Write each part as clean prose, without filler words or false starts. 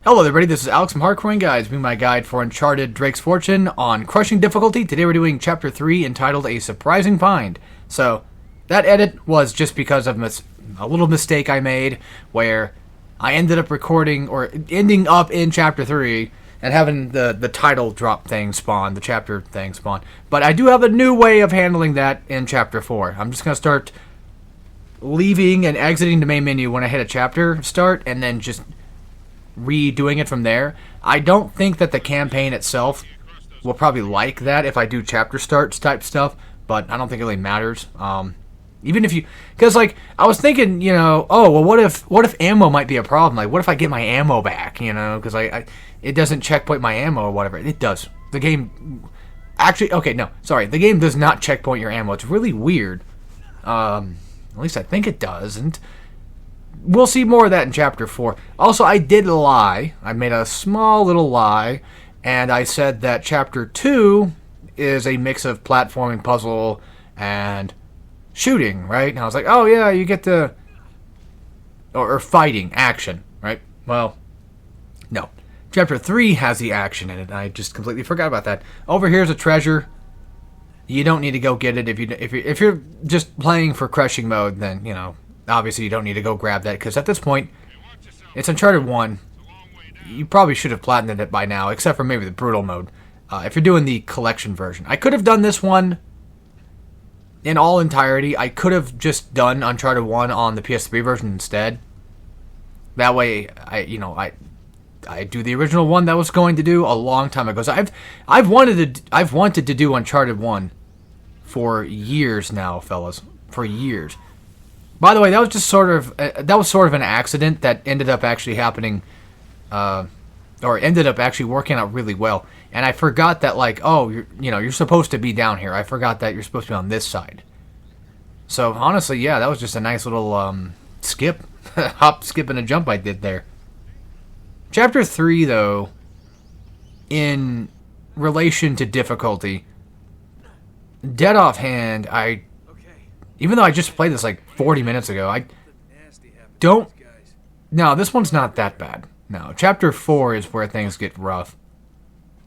Hello everybody, this is Alex from Hardcoring Guides, being my guide for Uncharted Drake's Fortune on Crushing Difficulty. Today we're doing Chapter 3 entitled A Surprising Find. So, that edit was just because of a little mistake I made where I ended up recording, or ending up in Chapter 3 and having the title drop thing spawn, the chapter thing spawn. But I do have a new way of handling that in Chapter 4. I'm just going to start leaving and exiting the main menu when I hit a chapter start and then just redoing it from there. I don't think that the campaign itself will probably like that if I do chapter starts type stuff, but I don't think it really matters. Even if you, because like I was thinking, oh well, what if ammo might be a problem? Like, what if I get my ammo back? Because it doesn't checkpoint my ammo or whatever. It does. The game actually, okay, no, sorry, the game does not checkpoint your ammo. It's really weird. At least I think it does, and we'll see more of that in Chapter 4. Also, I did lie. I made a small little lie, and I said that Chapter 2 is a mix of platforming, puzzle, and shooting, right? And I was like, oh yeah, you get to... Or fighting, action, right? Well, no. Chapter 3 has the action in it. I just completely forgot about that. Over here's a treasure. You don't need to go get it. If you're just playing for crushing mode, then, obviously you don't need to go grab that, because at this point, it's Uncharted 1. You probably should have platinumed it by now, except for maybe the brutal mode. If you're doing the collection version. I could have done this one in all entirety. I could have just done Uncharted 1 on the PS3 version instead. That way, I do the original one that I was going to do a long time ago. So I've wanted to do Uncharted 1 for years now, fellas. For years. By the way, that was just sort of an accident that ended up actually happening, or ended up actually working out really well. And I forgot that, like, oh, you're supposed to be down here. I forgot that you're supposed to be on this side. So honestly, yeah, that was just a nice little skip, hop, skip, and a jump I did there. Chapter 3, though, in relation to difficulty, dead offhand, even though I just played this like 40 minutes ago, I don't... No, this one's not that bad. No, Chapter 4 is where things get rough.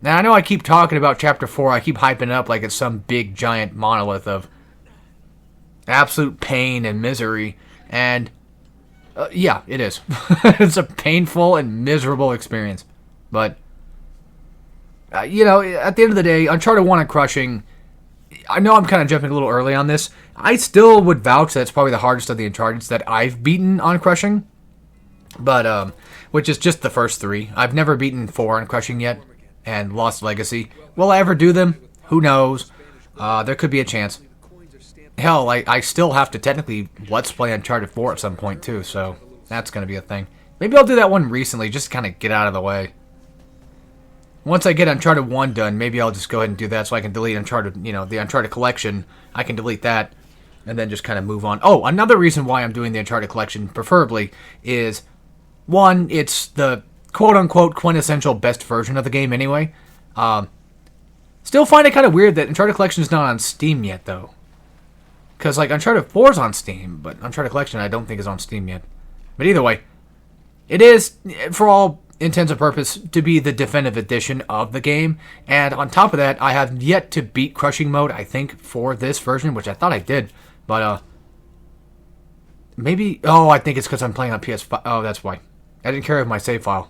Now, I know I keep talking about Chapter 4, I keep hyping it up like it's some big giant monolith of absolute pain and misery, and yeah, it is. It's a painful and miserable experience. But, at the end of the day, Uncharted 1 and Crushing... I know I'm kind of jumping a little early on this. I still would vouch that it's probably the hardest of the Uncharteds that I've beaten on Crushing. But, which is just the first 3. I've never beaten 4 on Crushing yet, and Lost Legacy. Will I ever do them? Who knows? There could be a chance. Hell, I still have to technically Let's Play Uncharted 4 at some point, too, so that's going to be a thing. Maybe I'll do that one recently, just to kind of get out of the way. Once I get Uncharted 1 done, maybe I'll just go ahead and do that so I can delete Uncharted, the Uncharted Collection. I can delete that and then just kind of move on. Oh, another reason why I'm doing the Uncharted Collection, preferably, is, one, it's the quote-unquote quintessential best version of the game anyway. Still find it kind of weird that Uncharted Collection is not on Steam yet, though. Because, like, Uncharted 4 is on Steam, but Uncharted Collection I don't think is on Steam yet. But either way, it is, for all intents and purposes, to be the definitive edition of the game. And on top of that, I have yet to beat Crushing Mode, I think, for this version, which I thought I did. But, maybe... Oh, I think it's because I'm playing on PS5. Oh, that's why. I didn't carry my save file.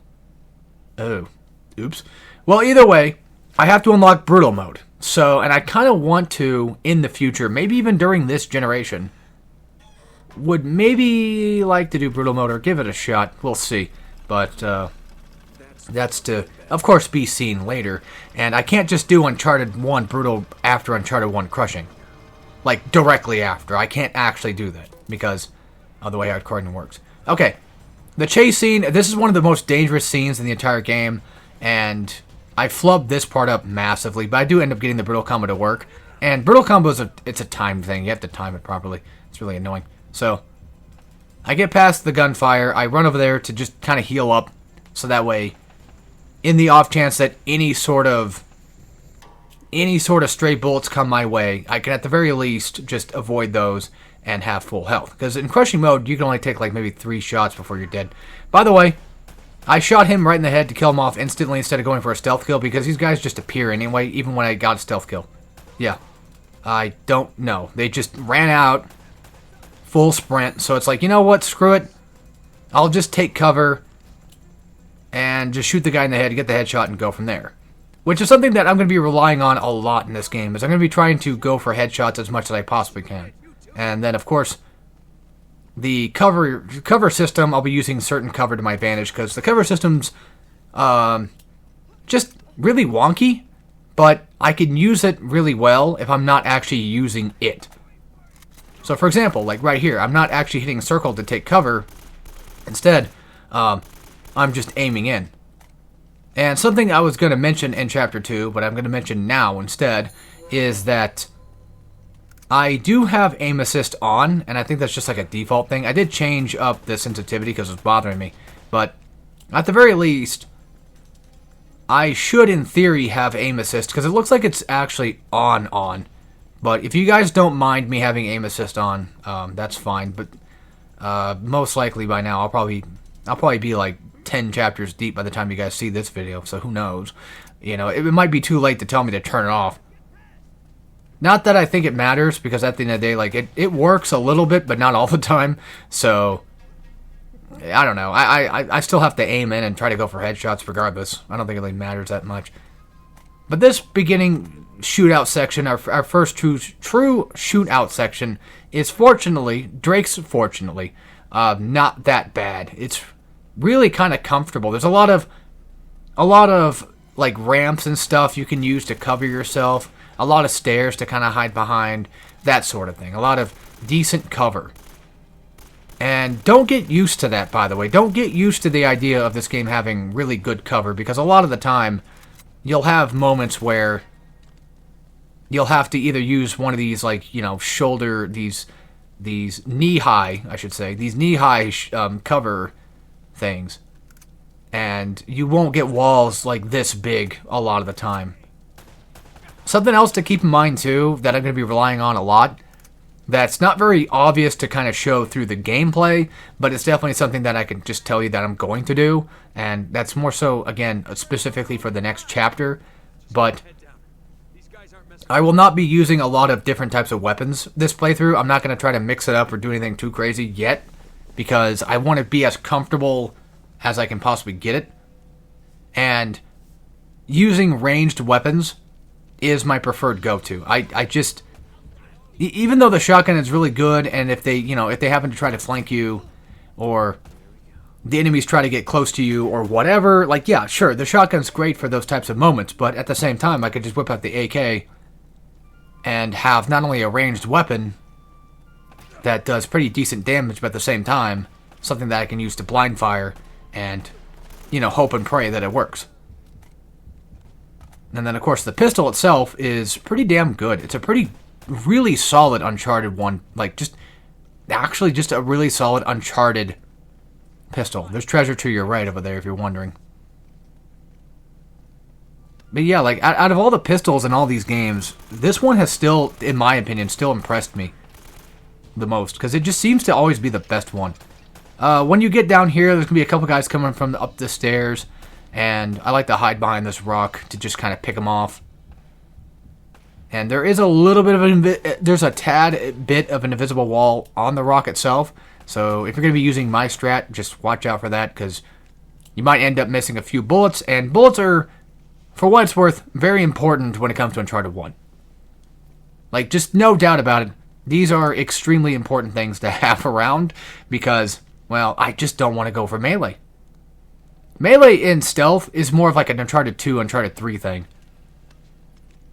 Oh. Oops. Well, either way, I have to unlock Brutal Mode. So, and I kind of want to, in the future, maybe even during this generation, would maybe like to do Brutal Mode or give it a shot. We'll see. But, that's to, of course, be seen later. And I can't just do Uncharted 1 Brutal after Uncharted 1 Crushing. Like, directly after. I can't actually do that because of the way hardcoring works. Okay. The chase scene, this is one of the most dangerous scenes in the entire game. And I flubbed this part up massively, but I do end up getting the Brutal Combo to work. And Brutal Combo is it's a timed thing. You have to time it properly. It's really annoying. So, I get past the gunfire. I run over there to just kind of heal up. So that way, in the off chance that any sort of stray bullets come my way, I can at the very least just avoid those and have full health. Because in Crushing Mode, you can only take like maybe 3 shots before you're dead. By the way, I shot him right in the head to kill him off instantly instead of going for a stealth kill because these guys just appear anyway, even when I got a stealth kill. Yeah. I don't know. They just ran out full sprint, so it's like, you know what? Screw it. I'll just take cover and just shoot the guy in the head, get the headshot, and go from there. Which is something that I'm going to be relying on a lot in this game, is I'm going to be trying to go for headshots as much as I possibly can. And then, of course, the cover system, I'll be using certain cover to my advantage, because the cover system's just really wonky, but I can use it really well if I'm not actually using it. So, for example, like right here, I'm not actually hitting circle to take cover. Instead, I'm just aiming in. And something I was going to mention in Chapter 2, but I'm going to mention now instead, is that I do have aim assist on, and I think that's just like a default thing. I did change up the sensitivity because it was bothering me, but at the very least, I should in theory have aim assist, because it looks like it's actually on. But if you guys don't mind me having aim assist on, that's fine. But most likely by now, I'll probably be like 10 chapters deep by the time you guys see this video, so who knows? You know, it might be too late to tell me to turn it off. Not that I think it matters, because at the end of the day, like, it works a little bit, but not all the time, so I don't know. I still have to aim in and try to go for headshots regardless. I don't think it really matters that much. But this beginning shootout section, our first true shootout section, is Drake's fortunately, not that bad. It's really kind of comfortable. There's a lot of like ramps and stuff you can use to cover yourself. A lot of stairs to kind of hide behind, that sort of thing. A lot of decent cover. And don't get used to that, by the way. Don't get used to the idea of this game having really good cover, because a lot of the time you'll have moments where you'll have to either use one of these, like, you know, these knee-high, I should say, these knee-high cover things, and you won't get walls like this big a lot of the time. Something else to keep in mind too, that I'm going to be relying on a lot, that's not very obvious to kind of show through the gameplay, but it's definitely something that I can just tell you that I'm going to do, and that's more so, again, specifically for the next chapter. But I will not be using a lot of different types of weapons this playthrough. I'm not going to try to mix it up or do anything too crazy yet, because I want to be as comfortable as I can possibly get it. And using ranged weapons is my preferred go-to. I just, even though the shotgun is really good, and if they happen to try to flank you, or the enemies try to get close to you, or whatever, like, yeah, sure, the shotgun's great for those types of moments, but at the same time, I could just whip out the AK and have not only a ranged weapon that does pretty decent damage, but at the same time, something that I can use to blind fire and, you know, hope and pray that it works. And then, of course, the pistol itself is pretty damn good. It's a really solid Uncharted one. Like, just a really solid Uncharted pistol. There's treasure to your right over there, if you're wondering. But yeah, like, out of all the pistols in all these games, this one has still, in my opinion, still impressed me the most, because it just seems to always be the best one. When you get down here, there's going to be a couple guys coming from up the stairs, and I like to hide behind this rock to just kind of pick them off. And there is a little bit of there's a tad bit of an invisible wall on the rock itself, so if you're going to be using my strat, just watch out for that, because you might end up missing a few bullets, and bullets are, for what it's worth, very important when it comes to Uncharted 1. Like, just no doubt about it, these are extremely important things to have around, because, well, I just don't want to go for melee. Melee in stealth is more of like an Uncharted 2, Uncharted 3 thing.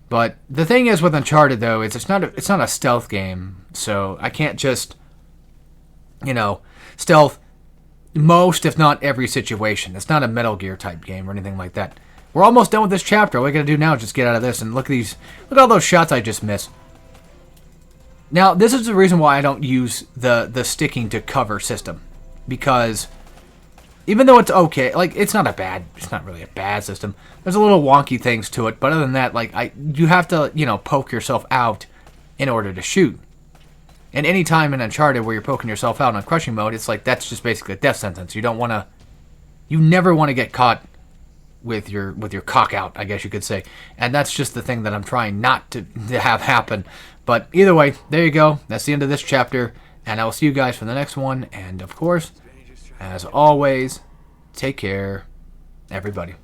But the thing is with Uncharted, though, is it's not a stealth game, so I can't just, you know, stealth most, if not every situation. It's not a Metal Gear type game or anything like that. We're almost done with this chapter. All we gotta do now is just get out of this, and look at all those shots I just missed. Now, this is the reason why I don't use the sticking to cover system, because even though it's okay, like, it's not really a bad system. There's a little wonky things to it, but other than that, like, you have to, you know, poke yourself out in order to shoot. And any time in Uncharted where you're poking yourself out on crushing mode, it's like, that's just basically a death sentence. You don't want You never want to get caught with your cock out, I guess you could say. And that's just the thing that I'm trying not to have happen. But either way, there you go. That's the end of this chapter. And I will see you guys for the next one. And of course, as always, take care, everybody.